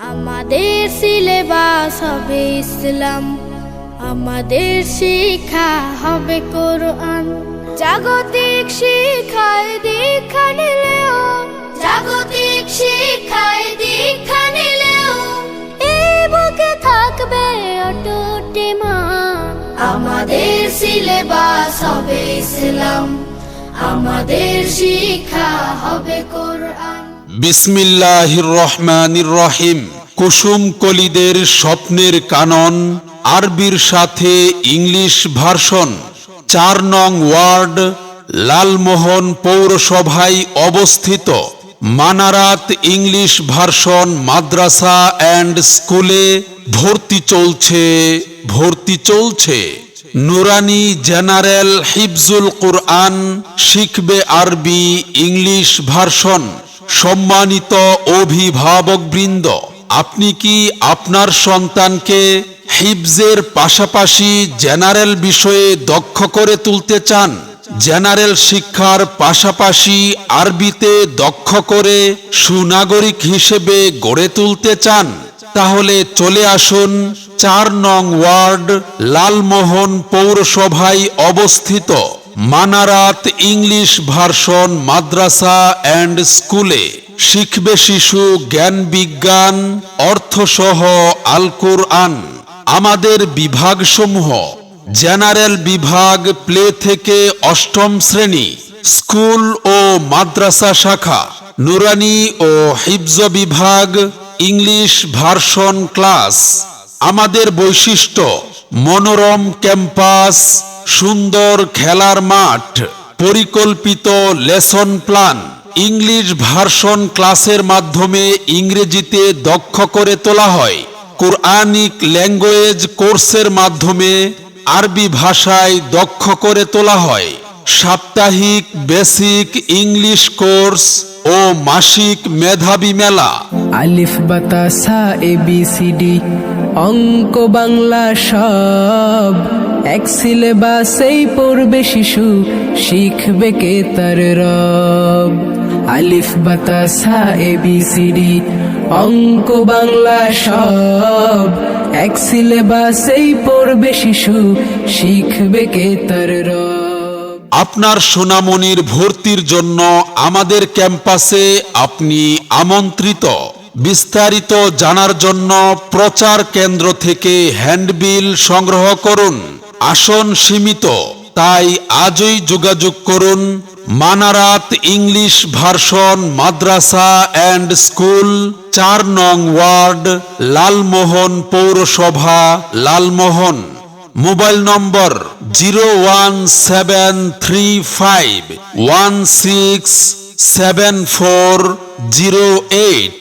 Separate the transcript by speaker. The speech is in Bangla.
Speaker 1: আমাদের সিলেবাস হবে ইসলাম, আমাদের শিক্ষা হবে কোরআন। জাগতিক শিক্ষায় দীক্ষা নিলেও, জাগতিক শিক্ষায় দীক্ষা নিলেও এই বুকে থাকবে অটুট ঈমান। আমাদের সিলেবাস হবে ইসলাম, আমাদের শিক্ষা হবে কোরআন।
Speaker 2: বিসমিল্লাহির রহমানির রহিম। কুসুম কলিদের স্বপ্নের কানন, আরবির সাথে ইংলিশ ভার্সন। ৪ নং ওয়ার্ড, লালমোহন পৌরসভায় অবস্থিত। Manarat English version Madrasa and স্কুলে ভর্তি চলছে। নুরানি জেনারেল হিফজুল কুরআন শিখবে আরবি ইংলিশ ভার্সন। সম্মানিত অভিভাবকবৃন্দ, আপনি কি আপনার সন্তানকে হিফজের পাশাপাশি জেনারেল বিষয়ে দক্ষ করে তুলতে চান? জেনারেল শিক্ষার পাশাপাশি আরবিতে দক্ষ করে সুনাগরিক হিসেবে গড়ে তুলতে চান? তাহলে চলে আসুন ৪ নং ওয়ার্ড, লালমোহন পৌরসভায় অবস্থিত Manarat English version Madrasa and স্কুলে। শিখবে শিশু জ্ঞান বিজ্ঞান, অর্থসহ আল কুরআন। আমাদের বিভাগসমূহ: জেনারেল বিভাগ প্লে থেকে ৮ম শ্রেণী, স্কুল ও মাদ্রাসা শাখা। নুরানি ও হিফজ বিভাগ ইংলিশ ভার্সন ক্লাস। আমাদের বৈশিষ্ট্য: মনোরম ক্যাম্পাস, সুন্দর খেলার মাঠ, পরিকল্পিত লেসন প্ল্যান। ইংলিশ ভার্সন ক্লাসের মাধ্যমে ইংরেজিতে দক্ষ করে তোলা হয়। কুরআনিক ল্যাঙ্গুয়েজ কোর্সের মাধ্যমে আরবি ভাষায় দক্ষ করে তোলা হয়। সাপ্তাহিক বেসিক ইংলিশ কোর্স ও মাসিক মেধাবী মেলা।
Speaker 3: আলিফ বাতা সা ABCD, অঙ্ক বাংলা সব এক সিলেবাসেই পড়বে শিশু, শিখবে কে তার রব। আলিফ বাতা সা ABCD, অঙ্ক বাংলা সব এক সিলেবাসেই পড়বে শিশু, শিখবে কে তার রব।
Speaker 2: আপনার সোনামণির ভর্তির জন্য আমাদের ক্যাম্পাসে আপনি আমন্ত্রিত। বিস্তারিত জানার জন্য প্রচার কেন্দ্র থেকে হ্যান্ডবিল সংগ্রহ করুন। আসন সীমিত, তাই আজই যোগাযোগ করুন। Manarat English version Madrasa and school, ৪ নং ওয়ার্ড, লালমোহন পৌরসভা, লালমোহন। মোবাইল নম্বর 01735167408।